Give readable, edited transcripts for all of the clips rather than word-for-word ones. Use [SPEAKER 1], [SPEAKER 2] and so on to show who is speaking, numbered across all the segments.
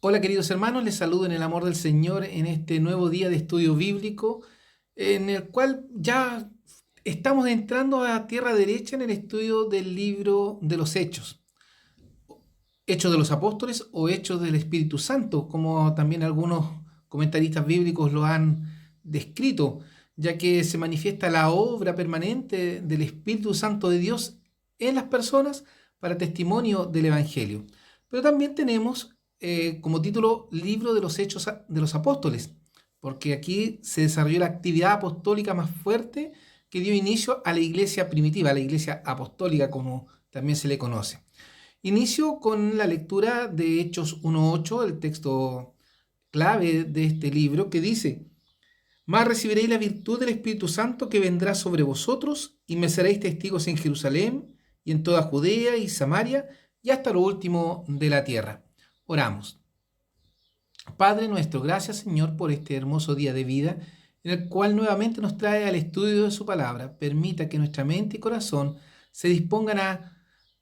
[SPEAKER 1] Hola queridos hermanos, les saludo en el amor del Señor en este nuevo día de estudio bíblico en el cual ya estamos entrando a tierra derecha en el estudio del libro de los Hechos, Hechos de los Apóstoles o Hechos del Espíritu Santo, como también algunos comentaristas bíblicos lo han descrito, ya que se manifiesta la obra permanente del Espíritu Santo de Dios en las personas para testimonio del Evangelio. Pero también tenemos como título Libro de los Hechos de los Apóstoles, porque aquí se desarrolló la actividad apostólica más fuerte que dio inicio a la iglesia primitiva, a la iglesia apostólica como también se le conoce. Inicio con la lectura de Hechos 1.8, el texto clave de este libro, que dice: Mas recibiréis la virtud del Espíritu Santo que vendrá sobre vosotros, y me seréis testigos en Jerusalén, y en toda Judea y Samaria, y hasta lo último de la tierra. Oramos. Padre nuestro, gracias Señor por este hermoso día de vida, en el cual nuevamente nos trae al estudio de su palabra. Permita que nuestra mente y corazón se dispongan a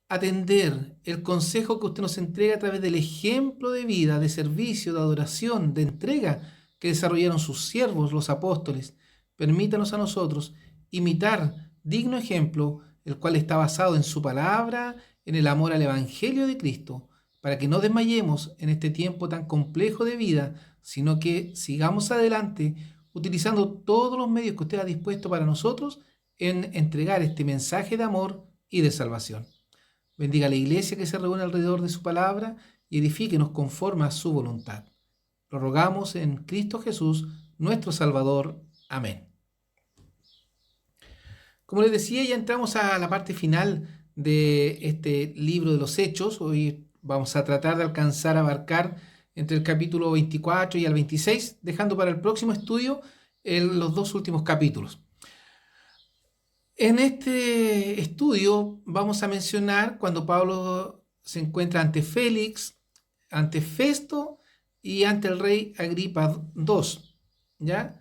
[SPEAKER 1] atender el consejo que usted nos entrega a través del ejemplo de vida, de servicio, de adoración, de entrega que desarrollaron sus siervos, los apóstoles. Permítanos a nosotros imitar digno ejemplo, el cual está basado en su palabra, en el amor al Evangelio de Cristo, para que no desmayemos en este tiempo tan complejo de vida, sino que sigamos adelante utilizando todos los medios que usted ha dispuesto para nosotros en entregar este mensaje de amor y de salvación. Bendiga a la iglesia que se reúne alrededor de su palabra y edifíquenos conforme a su voluntad. Lo rogamos en Cristo Jesús, nuestro Salvador. Amén. Como les decía, ya entramos a la parte final de este libro de los Hechos. Hoy vamos a tratar de alcanzar a abarcar entre el capítulo 24 y el 26, dejando para el próximo estudio los dos últimos capítulos. En este estudio vamos a mencionar cuando Pablo se encuentra ante Félix, ante Festo y ante el rey Agripa II, ¿ya?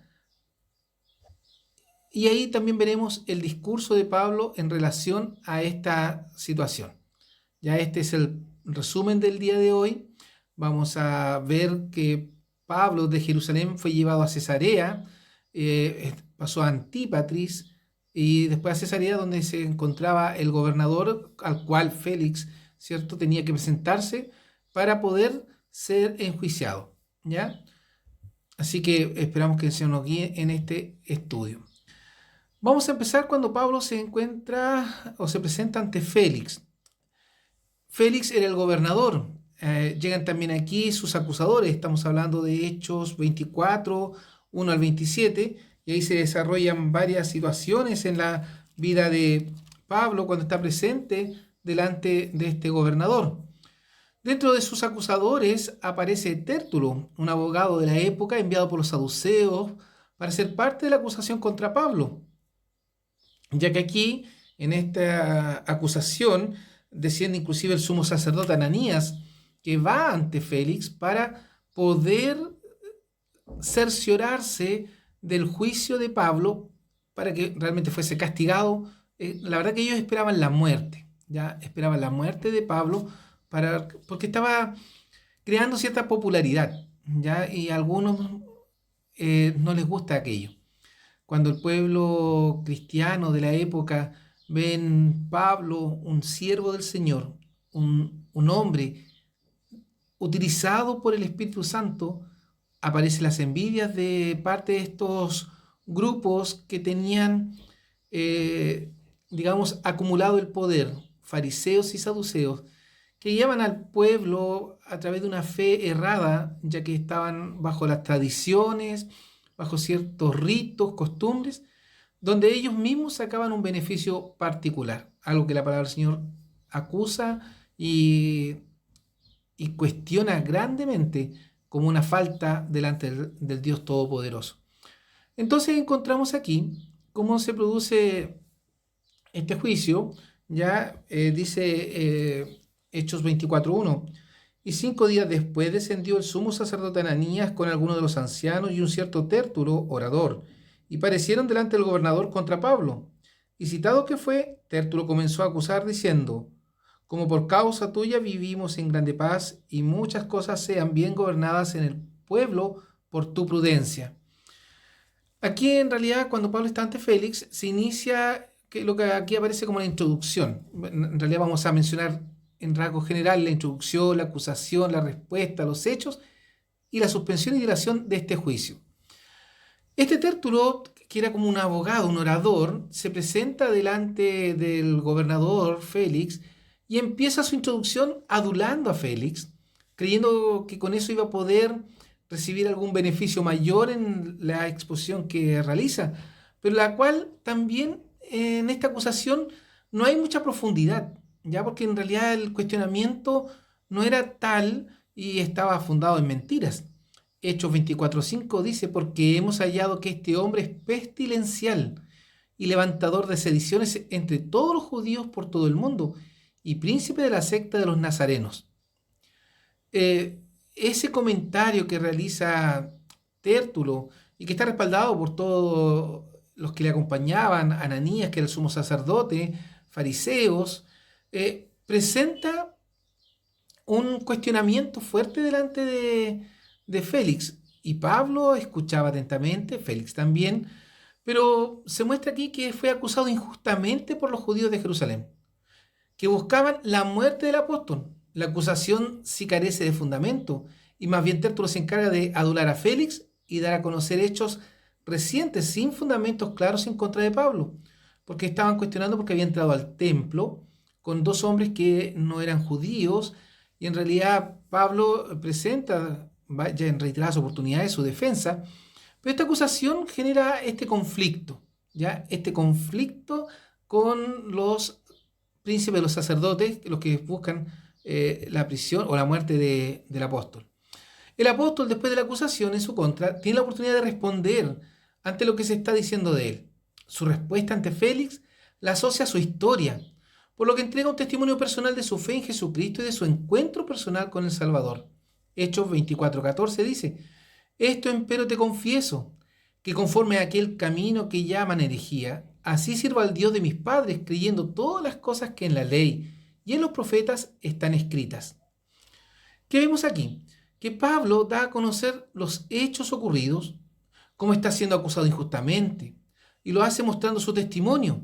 [SPEAKER 1] Y ahí también veremos el discurso de Pablo en relación a esta situación. Ya este es el resumen del día de hoy. Vamos a ver que Pablo de Jerusalén fue llevado a Cesarea, pasó a Antípatris, y después a Cesarea, donde se encontraba el gobernador al cual Félix, ¿cierto?, tenía que presentarse para poder ser enjuiciado, ¿ya? Así que esperamos que el Señor nos guíe en este estudio. Vamos a empezar cuando Pablo se encuentra o se presenta ante Félix. Félix era el gobernador. Llegan también aquí sus acusadores. Estamos hablando de Hechos 24, 1 al 27, y ahí se desarrollan varias situaciones en la vida de Pablo cuando está presente delante de este gobernador. Dentro de sus acusadores aparece Tértulo, un abogado de la época enviado por los saduceos para ser parte de la acusación contra Pablo, ya que aquí, en esta acusación, desciende inclusive el sumo sacerdote Ananías, que va ante Félix para poder cerciorarse del juicio de Pablo para que realmente fuese castigado. La verdad que ellos esperaban la muerte, ya esperaban la muerte de Pablo porque estaba creando cierta popularidad, ya, y a algunos no les gusta aquello. Cuando el pueblo cristiano de la época ven Pablo, un siervo del Señor, un hombre utilizado por el Espíritu Santo, aparecen las envidias de parte de estos grupos que tenían, digamos, acumulado el poder, fariseos y saduceos, que guiaban al pueblo a través de una fe errada, ya que estaban bajo las tradiciones, bajo ciertos ritos, costumbres, donde ellos mismos sacaban un beneficio particular, algo que la palabra del Señor acusa y cuestiona grandemente como una falta delante del Dios Todopoderoso. Entonces encontramos aquí cómo se produce este juicio. Ya dice Hechos 24:1: y 5 días después descendió el sumo sacerdote Ananías con algunos de los ancianos y un cierto Tértulo, orador, y parecieron delante del gobernador contra Pablo. Y citado que fue, Tértulo comenzó a acusar diciendo: como por causa tuya vivimos en grande paz y muchas cosas sean bien gobernadas en el pueblo por tu prudencia. Aquí en realidad cuando Pablo está ante Félix se inicia lo que aquí aparece como la introducción. En realidad vamos a mencionar en rasgos general la introducción, la acusación, la respuesta, los hechos y la suspensión y dilación de este juicio. Este Tértulo, que era como un abogado, un orador, se presenta delante del gobernador Félix y empieza su introducción adulando a Félix, creyendo que con eso iba a poder recibir algún beneficio mayor en la exposición que realiza, pero la cual también en esta acusación no hay mucha profundidad, ya porque en realidad el cuestionamiento no era tal y estaba fundado en mentiras. Hechos 24:5 dice, porque hemos hallado que este hombre es pestilencial y levantador de sediciones entre todos los judíos por todo el mundo y príncipe de la secta de los nazarenos. Ese comentario que realiza Tértulo y que está respaldado por todos los que le acompañaban, Ananías, que era el sumo sacerdote, fariseos, presenta un cuestionamiento fuerte delante de Félix. Y Pablo escuchaba atentamente, Félix también, pero se muestra aquí que fue acusado injustamente por los judíos de Jerusalén, que buscaban la muerte del apóstol. La acusación sí carece de fundamento, y más bien Tértulo se encarga de adular a Félix y dar a conocer hechos recientes sin fundamentos claros en contra de Pablo, porque estaban cuestionando porque había entrado al templo con dos hombres que no eran judíos, y en realidad Pablo presenta ya en reiteradas oportunidades su defensa, pero esta acusación genera este conflicto, ¿ya? Este conflicto con los príncipes de los sacerdotes, los que buscan la prisión o la muerte del apóstol. El apóstol, después de la acusación en su contra, tiene la oportunidad de responder ante lo que se está diciendo de él. Su respuesta ante Félix la asocia a su historia, por lo que entrega un testimonio personal de su fe en Jesucristo y de su encuentro personal con el Salvador. Hechos 24:14 dice, esto empero te confieso, que conforme a aquel camino que llaman herejía, así sirvo al Dios de mis padres, creyendo todas las cosas que en la ley y en los profetas están escritas. ¿Qué vemos aquí? Que Pablo da a conocer los hechos ocurridos, cómo está siendo acusado injustamente, y lo hace mostrando su testimonio.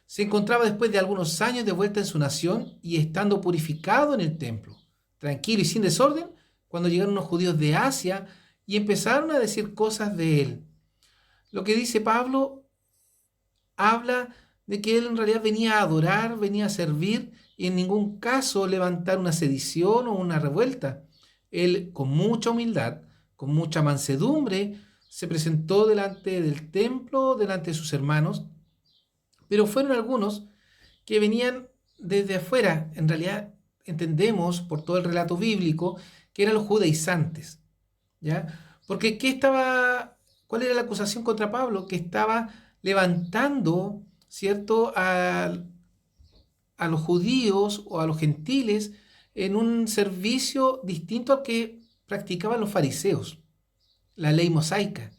[SPEAKER 1] Se encontraba después de algunos años de vuelta en su nación y estando purificado en el templo, tranquilo y sin desorden, cuando llegaron los judíos de Asia y empezaron a decir cosas de él. Lo que dice Pablo habla de que él en realidad venía a adorar, venía a servir y en ningún caso levantar una sedición o una revuelta. Él con mucha humildad, con mucha mansedumbre, se presentó delante del templo, delante de sus hermanos, pero fueron algunos que venían desde afuera. En realidad entendemos por todo el relato bíblico que eran los judaizantes, ¿ya? Porque ¿cuál era la acusación contra Pablo? Que estaba levantando, ¿cierto?, a los judíos o a los gentiles en un servicio distinto al que practicaban los fariseos, la ley mosaica,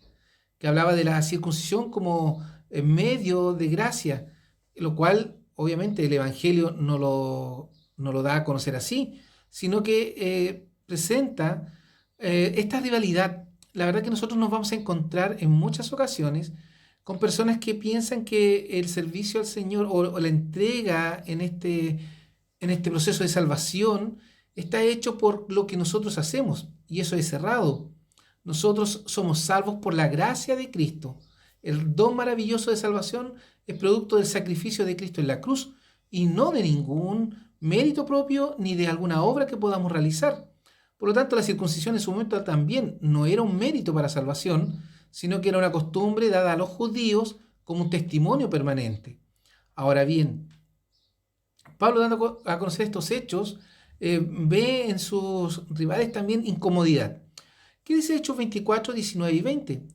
[SPEAKER 1] que hablaba de la circuncisión como medio de gracia, lo cual obviamente el Evangelio no lo da a conocer así, sino que presenta esta rivalidad. La verdad que nosotros nos vamos a encontrar en muchas ocasiones con personas que piensan que el servicio al Señor o la entrega en este proceso de salvación está hecho por lo que nosotros hacemos, y eso es errado. Nosotros somos salvos por la gracia de Cristo. El don maravilloso de salvación es producto del sacrificio de Cristo en la cruz y no de ningún mérito propio ni de alguna obra que podamos realizar. Por lo tanto, la circuncisión en su momento también no era un mérito para salvación, sino que era una costumbre dada a los judíos como un testimonio permanente. Ahora bien, Pablo, dando a conocer estos hechos, ve en sus rivales también incomodidad. ¿Qué dice Hechos 24, 19 y 20?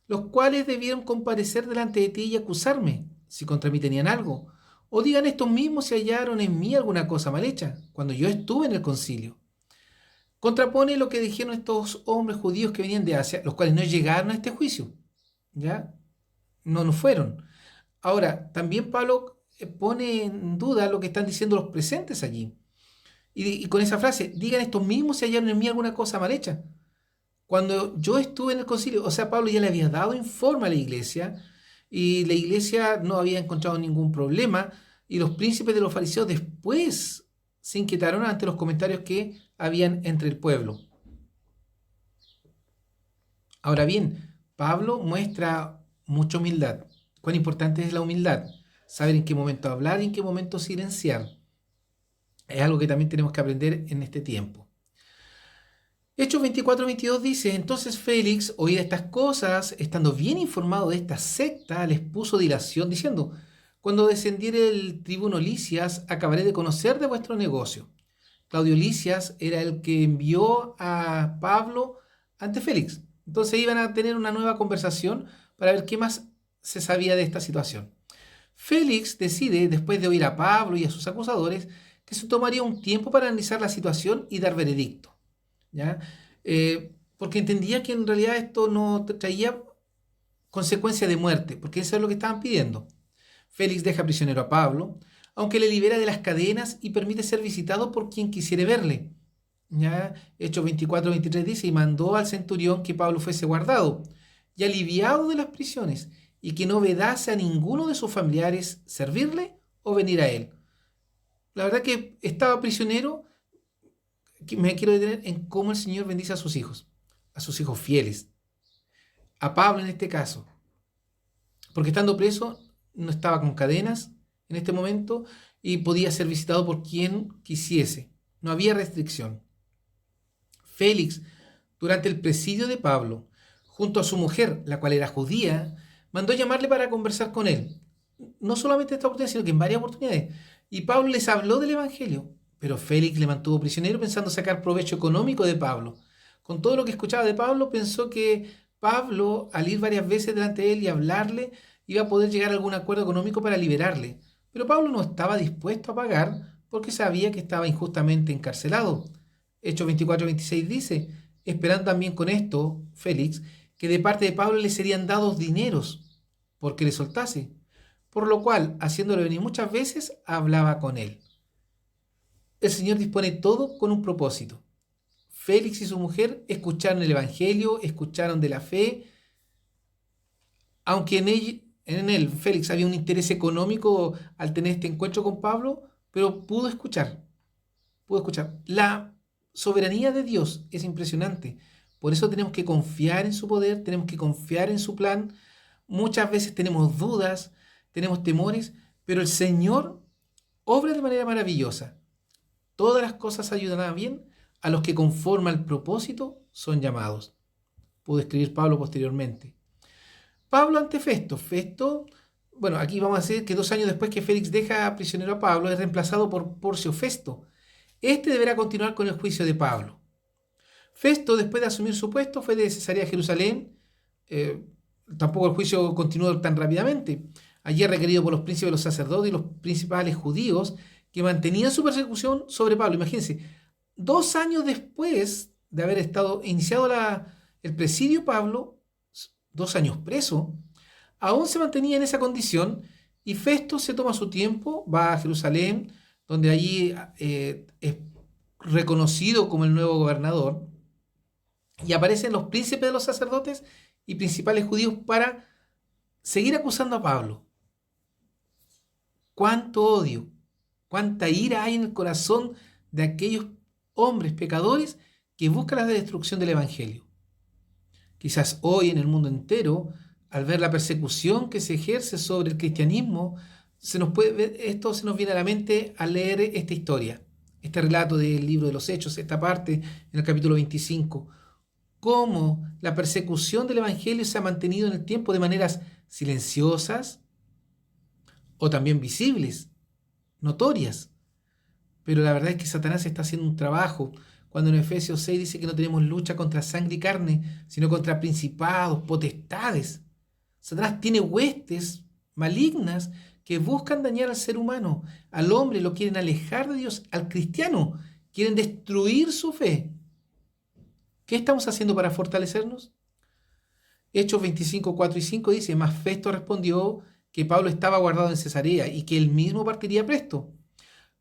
[SPEAKER 1] Los cuales debieron comparecer delante de ti y acusarme, si contra mí tenían algo. O digan estos mismos si hallaron en mí alguna cosa mal hecha, cuando yo estuve en el concilio. Contrapone lo que dijeron estos hombres judíos que venían de Asia, los cuales no llegaron a este juicio, ¿ya? No fueron. Ahora, también Pablo pone en duda lo que están diciendo los presentes allí. Y con esa frase, digan estos mismos si hallaron en mí alguna cosa mal hecha. Cuando yo estuve en el concilio, o sea, Pablo ya le había dado informe a la iglesia y la iglesia no había encontrado ningún problema y los príncipes de los fariseos después se inquietaron ante los comentarios que habían entre el pueblo. Ahora bien, Pablo muestra mucha humildad. ¿Cuán importante es la humildad? Saber en qué momento hablar y en qué momento silenciar. Es algo que también tenemos que aprender en este tiempo. Hechos 24-22 dice, entonces Félix, oír estas cosas, estando bien informado de esta secta, les puso dilación, diciendo, cuando descendiere el tribuno Lisias, acabaré de conocer de vuestro negocio. Claudio Lisias era el que envió a Pablo ante Félix. Entonces iban a tener una nueva conversación para ver qué más se sabía de esta situación. Félix decide, después de oír a Pablo y a sus acusadores, que se tomaría un tiempo para analizar la situación y dar veredicto. ¿Ya? Porque entendía que en realidad esto no traía consecuencia de muerte, porque eso es lo que estaban pidiendo. Félix deja prisionero a Pablo, aunque le libera de las cadenas y permite ser visitado por quien quisiere verle. ¿Ya? Hechos 24-23 dice, y mandó al centurión que Pablo fuese guardado y aliviado de las prisiones, y que no vedase a ninguno de sus familiares servirle o venir a él. La verdad que estaba prisionero. Me quiero detener en cómo el Señor bendice a sus hijos fieles. A Pablo en este caso, porque estando preso no estaba con cadenas en este momento y podía ser visitado por quien quisiese. No había restricción. Félix, durante el presidio de Pablo, junto a su mujer, la cual era judía, mandó llamarle para conversar con él. No solamente esta oportunidad, sino que en varias oportunidades. Y Pablo les habló del Evangelio. Pero Félix le mantuvo prisionero pensando sacar provecho económico de Pablo. Con todo lo que escuchaba de Pablo, pensó que Pablo, al ir varias veces delante de él y hablarle, iba a poder llegar a algún acuerdo económico para liberarle. Pero Pablo no estaba dispuesto a pagar porque sabía que estaba injustamente encarcelado. Hechos 24-26 dice, esperando también con esto, Félix, que de parte de Pablo le serían dados dineros porque le soltase, por lo cual, haciéndolo venir muchas veces, hablaba con él. El Señor dispone todo con un propósito. Félix y su mujer escucharon el Evangelio, escucharon de la fe, aunque en él Félix había un interés económico al tener este encuentro con Pablo, pero pudo escuchar. La soberanía de Dios es impresionante. Por eso tenemos que confiar en su poder, tenemos que confiar en su plan. Muchas veces tenemos dudas, tenemos temores, pero el Señor obra de manera maravillosa. Todas las cosas ayudarán bien a los que conforme al propósito son llamados. Pudo escribir Pablo posteriormente. Pablo ante Festo. Bueno, aquí vamos a decir que 2 años después que Félix deja prisionero a Pablo, es reemplazado por Porcio Festo. Este deberá continuar con el juicio de Pablo. Festo, después de asumir su puesto, fue de Cesarea a Jerusalén. Tampoco el juicio continuó tan rápidamente. Allí es requerido por los príncipes de los sacerdotes y los principales judíos que mantenían su persecución sobre Pablo. Imagínense, 2 años después de haber estado iniciado el presidio Pablo, 2 años preso, aún se mantenía en esa condición y Festo se toma su tiempo, va a Jerusalén, donde allí es reconocido como el nuevo gobernador, y aparecen los príncipes de los sacerdotes y principales judíos para seguir acusando a Pablo. Cuánto odio, cuánta ira hay en el corazón de aquellos hombres pecadores que buscan la destrucción del Evangelio. Quizás hoy en el mundo entero, al ver la persecución que se ejerce sobre el cristianismo, esto se nos viene a la mente al leer esta historia, este relato del libro de los Hechos, esta parte en el capítulo 25, cómo la persecución del Evangelio se ha mantenido en el tiempo de maneras silenciosas o también visibles, notorias. Pero la verdad es que Satanás está haciendo un trabajo. Cuando en Efesios 6 dice que no tenemos lucha contra sangre y carne, sino contra principados, potestades. Satanás tiene huestes malignas que buscan dañar al ser humano. Al hombre lo quieren alejar de Dios, al cristiano quieren destruir su fe. ¿Qué estamos haciendo para fortalecernos? Hechos 25, 4 y 5 dice, mas Festo respondió que Pablo estaba guardado en Cesarea y que él mismo partiría presto.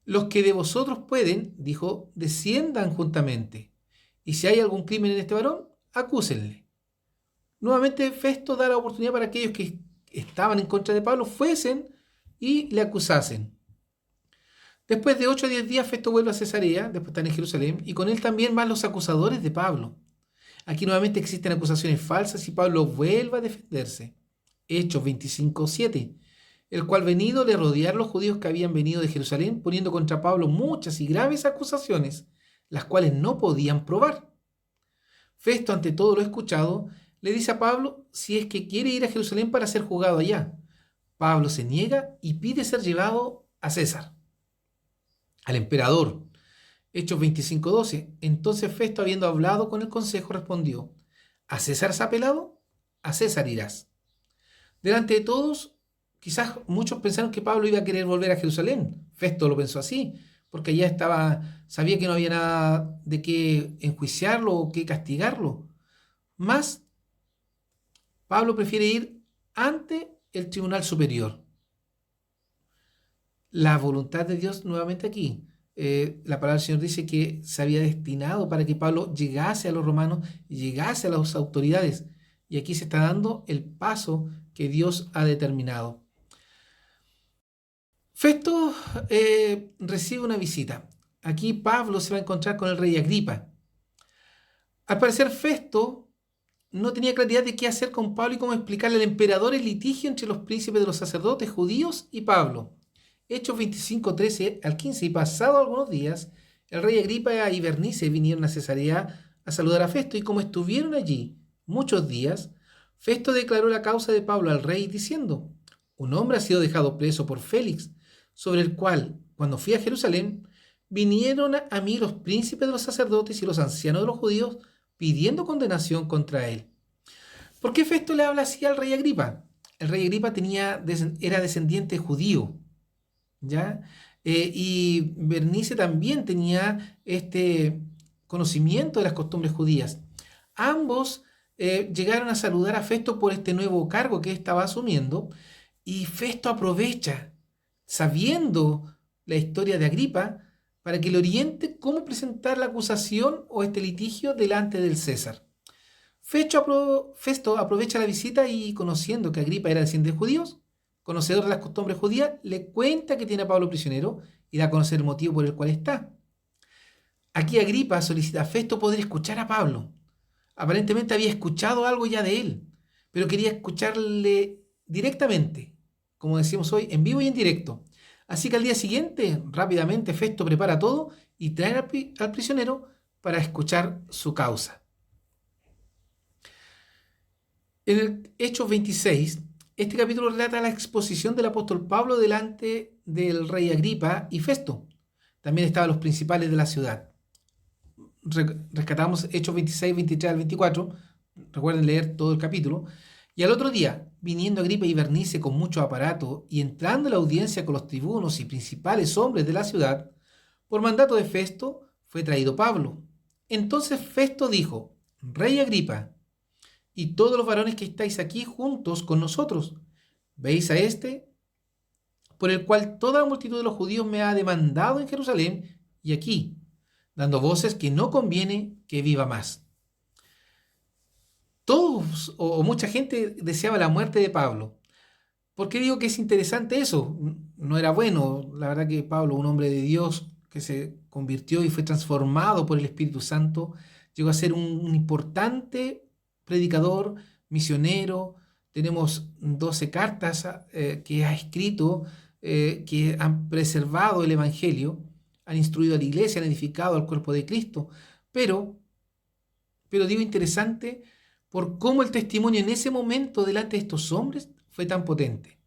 [SPEAKER 1] Los que de vosotros pueden, dijo, desciendan juntamente, y si hay algún crimen en este varón, acúsenle. Nuevamente Festo da la oportunidad para aquellos que estaban en contra de Pablo fuesen y le acusasen. Después de 8 o 10 días Festo vuelve a Cesarea, después están en Jerusalén, y con él también van los acusadores de Pablo. Aquí nuevamente existen acusaciones falsas y Pablo vuelve a defenderse. Hechos 25:7, el cual venido le rodearon los judíos que habían venido de Jerusalén, poniendo contra Pablo muchas y graves acusaciones, las cuales no podían probar. Festo, ante todo lo escuchado, le dice a Pablo si es que quiere ir a Jerusalén para ser juzgado allá. Pablo se niega y pide ser llevado a César, al emperador. Hechos 25:12. Entonces Festo, habiendo hablado con el consejo, respondió: ¿A César has apelado? A César irás. Delante de todos, quizás muchos pensaron que Pablo iba a querer volver a Jerusalén. Festo lo pensó así, porque ya sabía que no había nada de qué enjuiciarlo o qué castigarlo. Más, Pablo prefiere ir ante el tribunal superior. La voluntad de Dios nuevamente aquí. La palabra del Señor dice que se había destinado para que Pablo llegase a los romanos y llegase a las autoridades. Y aquí se está dando el paso que Dios ha determinado. Festo recibe una visita. Aquí Pablo se va a encontrar con el rey Agripa. Al parecer Festo no tenía claridad de qué hacer con Pablo y cómo explicarle al emperador el litigio entre los príncipes de los sacerdotes judíos y Pablo. Hechos 25:13 al 15. Y pasado algunos días, el rey Agripa y Bernice vinieron a Cesarea a saludar a Festo, y como estuvieron allí muchos días, Festo declaró la causa de Pablo al rey diciendo: un hombre ha sido dejado preso por Félix, sobre el cual, cuando fui a Jerusalén, vinieron a mí los príncipes de los sacerdotes y los ancianos de los judíos pidiendo condenación contra él. ¿Por qué Festo le habla así al rey Agripa? El rey Agripa era descendiente judío, ¿ya? Y Bernice también tenía este conocimiento de las costumbres judías. Ambos llegaron a saludar a Festo por este nuevo cargo que estaba asumiendo, y Festo aprovecha, sabiendo la historia de Agripa, para que le oriente cómo presentar la acusación o este litigio delante del César. Festo aprovecha la visita y, conociendo que Agripa era descendiente de judíos, conocedor de las costumbres judías, le cuenta que tiene a Pablo prisionero y da a conocer el motivo por el cual está. Aquí Agripa solicita a Festo poder escuchar a Pablo. Aparentemente había escuchado algo ya de él, pero quería escucharle directamente, como decimos hoy, en vivo y en directo. Así que al día siguiente, rápidamente, Festo prepara todo y trae al prisionero para escuchar su causa. En el Hechos 26, este capítulo relata la exposición del apóstol Pablo delante del rey Agripa y Festo. También estaban los principales de la ciudad. Rescatamos Hechos 26, 23 al 24. Recuerden leer todo el capítulo. Y al otro día, viniendo Agripa y Bernice con mucho aparato y entrando en la audiencia con los tribunos y principales hombres de la ciudad, por mandato de Festo fue traído Pablo. Entonces Festo dijo: Rey Agripa, y todos los varones que estáis aquí juntos con nosotros, ¿veis a este, por el cual toda la multitud de los judíos me ha demandado en Jerusalén y aquí, dando voces que no conviene que viva más? Todos o mucha gente deseaba la muerte de Pablo. ¿Por qué digo que es interesante eso? No era bueno. La verdad que Pablo, un hombre de Dios que se convirtió y fue transformado por el Espíritu Santo, llegó a ser un importante predicador, misionero. Tenemos 12 cartas que ha escrito, que han preservado el Evangelio, han instruido a la iglesia, han edificado al cuerpo de Cristo. Pero digo interesante por cómo el testimonio en ese momento delante de estos hombres fue tan potente.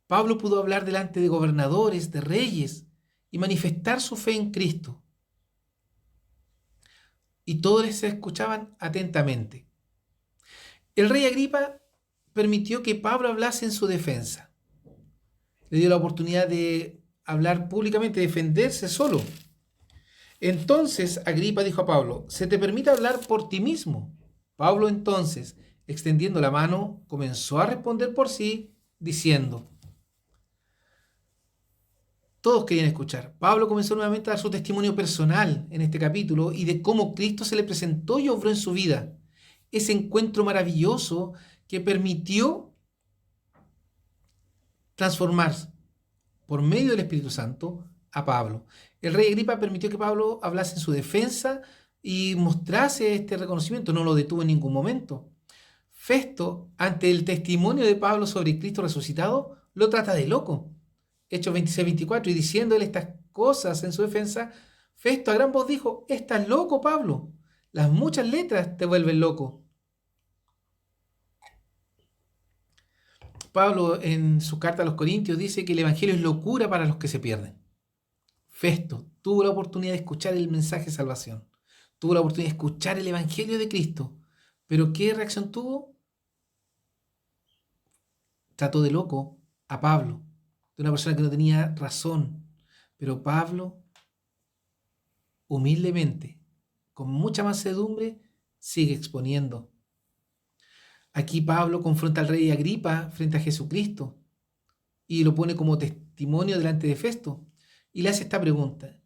[SPEAKER 1] Pablo pudo hablar delante de gobernadores, de reyes, y manifestar su fe en Cristo. Y todos les escuchaban atentamente. El rey Agripa permitió que Pablo hablase en su defensa. Le dio la oportunidad de hablar públicamente, de defenderse solo. Entonces Agripa dijo a Pablo: se te permite hablar por ti mismo. Pablo entonces, extendiendo la mano, comenzó a responder por sí, diciendo: Todos querían escuchar. Pablo comenzó nuevamente a dar su testimonio personal en este capítulo y de cómo Cristo se le presentó y obró en su vida. Ese encuentro maravilloso que permitió transformar por medio del Espíritu Santo a Pablo. El rey Agripa permitió que Pablo hablase en su defensa y mostrase este reconocimiento. No lo detuvo en ningún momento. Festo, ante el testimonio de Pablo sobre Cristo resucitado, lo trata de loco. Hechos 26-24, y diciéndole estas cosas en su defensa, Festo a gran voz dijo: estás loco, Pablo, las muchas letras te vuelven loco. Pablo en su carta a los Corintios dice que el Evangelio es locura para los que se pierden. Festo tuvo la oportunidad de escuchar el mensaje de salvación, tuvo la oportunidad de escuchar el Evangelio de Cristo, pero ¿qué reacción tuvo? Trató de loco a Pablo, de una persona que no tenía razón, pero Pablo humildemente, con mucha mansedumbre, sigue exponiendo. Aquí Pablo confronta al rey Agripa frente a Jesucristo y lo pone como testimonio delante de Festo y le hace esta pregunta.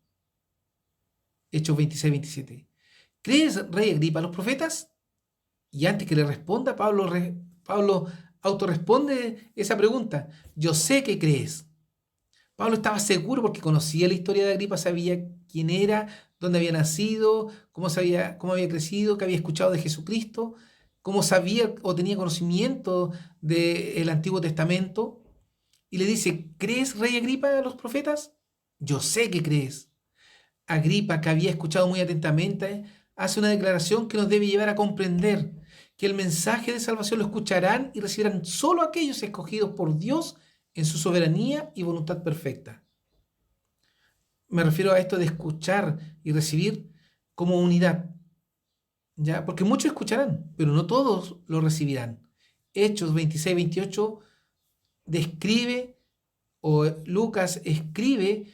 [SPEAKER 1] Hechos 26-27. ¿Crees, rey Agripa, a los profetas? Y antes que le responda, Pablo autorresponde esa pregunta. Yo sé que crees. Pablo estaba seguro porque conocía la historia de Agripa, sabía quién era, dónde había nacido, cómo había crecido, qué había escuchado de Jesucristo, cómo sabía o tenía conocimiento del Antiguo Testamento. Y le dice: ¿crees, rey Agripa, a los profetas? Yo sé que crees. Agripa, que había escuchado muy atentamente, hace una declaración que nos debe llevar a comprender que el mensaje de salvación lo escucharán y recibirán solo aquellos escogidos por Dios en su soberanía y voluntad perfecta. Me refiero a esto de escuchar y recibir como unidad, ¿ya? Porque muchos escucharán, pero no todos lo recibirán. Hechos 26-28 describe, o Lucas escribe,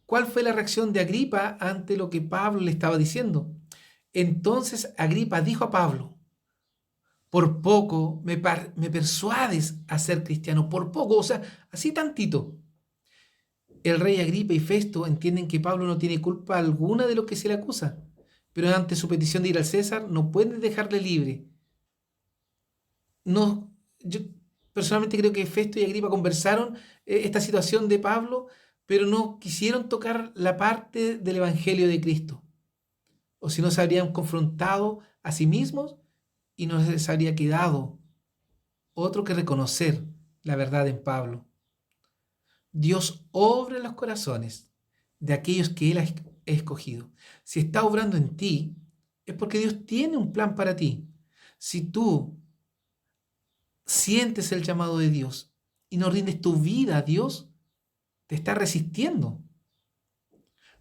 [SPEAKER 1] cuál fue la reacción de Agripa ante lo que Pablo le estaba diciendo. Entonces Agripa dijo a Pablo: por poco me persuades a ser cristiano, por poco, o sea, así tantito. El rey Agripa y Festo entienden que Pablo no tiene culpa alguna de lo que se le acusa, pero ante su petición de ir al César no pueden dejarle libre. No, yo personalmente creo que Festo y Agripa conversaron esta situación de Pablo, pero no quisieron tocar la parte del Evangelio de Cristo, o si no se habrían confrontado a sí mismos y no les habría quedado otro que reconocer la verdad en Pablo. Dios obra en los corazones de aquellos que Él ha escogido. Si está obrando en ti, es porque Dios tiene un plan para ti. Si tú sientes el llamado de Dios y no rindes tu vida a Dios, te está resistiendo.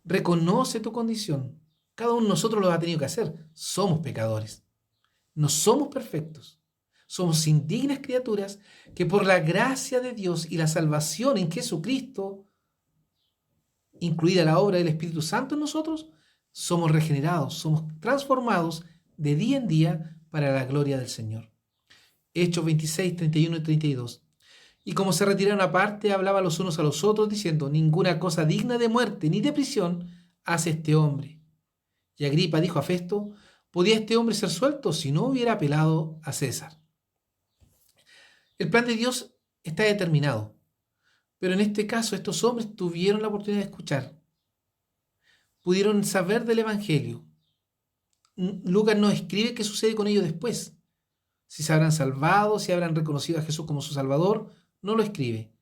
[SPEAKER 1] Reconoce tu condición. Cada uno de nosotros lo ha tenido que hacer. Somos pecadores. No somos perfectos. Somos indignas criaturas que por la gracia de Dios y la salvación en Jesucristo, incluida la obra del Espíritu Santo en nosotros, somos regenerados, somos transformados de día en día para la gloria del Señor. Hechos 26-31-32. Y como se retiraron aparte, hablaban los unos a los otros, diciendo: ninguna cosa digna de muerte ni de prisión hace este hombre. Y Agripa dijo a Festo: ¿podía este hombre ser suelto si no hubiera apelado a César? El plan de Dios está determinado, pero en este caso estos hombres tuvieron la oportunidad de escuchar, pudieron saber del Evangelio. Lucas no escribe qué sucede con ellos después, si se habrán salvado, si habrán reconocido a Jesús como su Salvador, no lo escribe.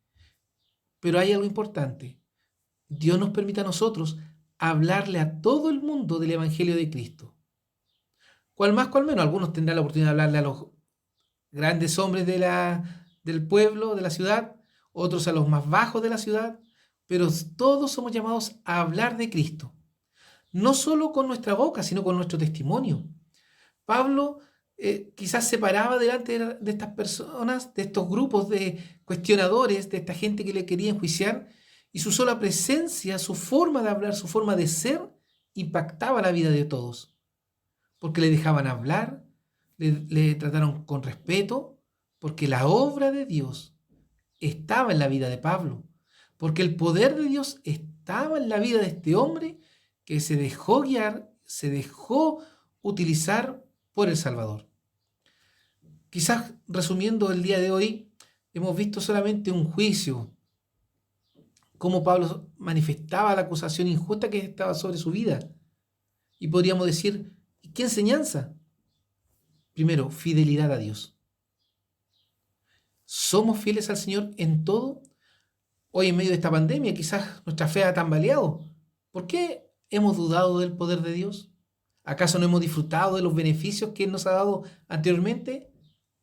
[SPEAKER 1] Pero hay algo importante: Dios nos permite a nosotros hablarle a todo el mundo del Evangelio de Cristo. Cual más, cual menos. Algunos tendrán la oportunidad de hablarle a los grandes hombres del pueblo, de la ciudad, otros a los más bajos de la ciudad, pero todos somos llamados a hablar de Cristo, no solo con nuestra boca, sino con nuestro testimonio. Pablo quizás se paraba delante de estas personas, de estos grupos de cuestionadores, de esta gente que le quería enjuiciar, y su sola presencia, su forma de hablar, su forma de ser, impactaba la vida de todos, porque le dejaban hablar, le trataron con respeto, porque la obra de Dios estaba en la vida de Pablo, porque el poder de Dios estaba en la vida de este hombre que se dejó guiar, se dejó utilizar por el Salvador. Quizás resumiendo el día de hoy, hemos visto solamente un juicio, cómo Pablo manifestaba la acusación injusta que estaba sobre su vida. Y podríamos decir, ¿qué enseñanza? Primero, fidelidad a Dios. ¿Somos fieles al Señor en todo? Hoy en medio de esta pandemia quizás nuestra fe ha tambaleado. ¿Por qué hemos dudado del poder de Dios? ¿Acaso no hemos disfrutado de los beneficios que Él nos ha dado anteriormente?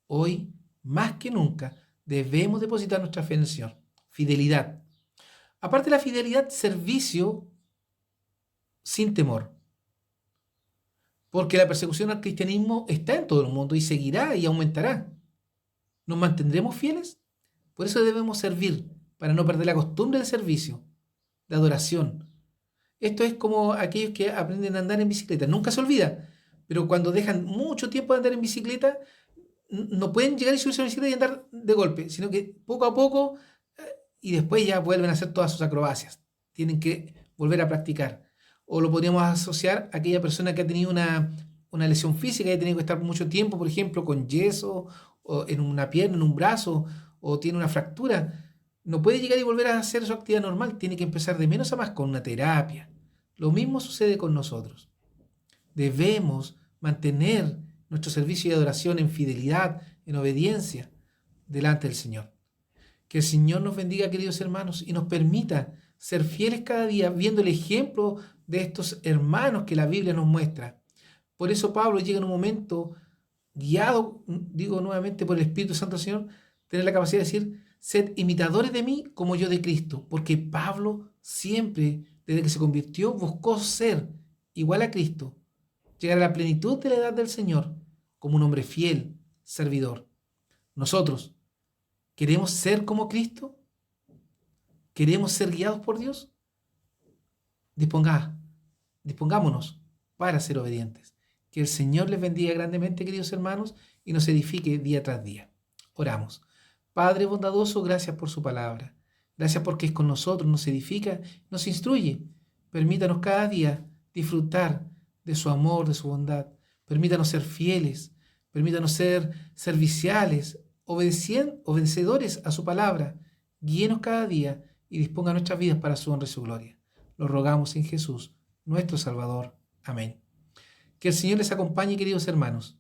[SPEAKER 1] Hoy, más que nunca, debemos depositar nuestra fe en el Señor. Fidelidad. Aparte de la fidelidad, servicio sin temor. Porque la persecución al cristianismo está en todo el mundo y seguirá y aumentará. ¿Nos mantendremos fieles? Por eso debemos servir, para no perder la costumbre de servicio, de adoración. Esto es como aquellos que aprenden a andar en bicicleta. Nunca se olvida, pero cuando dejan mucho tiempo de andar en bicicleta, no pueden llegar y subirse a la bicicleta y andar de golpe, sino que poco a poco y después ya vuelven a hacer todas sus acrobacias. Tienen que volver a practicar. O lo podríamos asociar a aquella persona que ha tenido una lesión física y ha tenido que estar mucho tiempo, por ejemplo, con yeso, o en una pierna, en un brazo, o tiene una fractura. No puede llegar y volver a hacer su actividad normal. Tiene que empezar de menos a más con una terapia. Lo mismo sucede con nosotros. Debemos mantener nuestro servicio de adoración en fidelidad, en obediencia, delante del Señor. Que el Señor nos bendiga, queridos hermanos, y nos permita ser fieles cada día, viendo el ejemplo de estos hermanos que la Biblia nos muestra. Por eso Pablo llega en un momento, guiado, digo nuevamente, por el Espíritu Santo del Señor, tener la capacidad de decir, sed imitadores de mí como yo de Cristo, porque Pablo siempre, desde que se convirtió, buscó ser igual a Cristo, llegar a la plenitud de la edad del Señor, como un hombre fiel, servidor. Nosotros, ¿queremos ser como Cristo? ¿Queremos ser guiados por Dios? Dispongámonos para ser obedientes. Que el Señor les bendiga grandemente, queridos hermanos, y nos edifique día tras día. Oramos. Padre bondadoso, gracias por su palabra. Gracias porque es con nosotros, nos edifica, nos instruye. Permítanos cada día disfrutar de su amor, de su bondad. Permítanos ser fieles. Permítanos ser serviciales, obedecedores a su palabra. Guíenos cada día y disponga nuestras vidas para su honra y su gloria. Lo rogamos en Jesús, nuestro Salvador. Amén. Que el Señor les acompañe, queridos hermanos.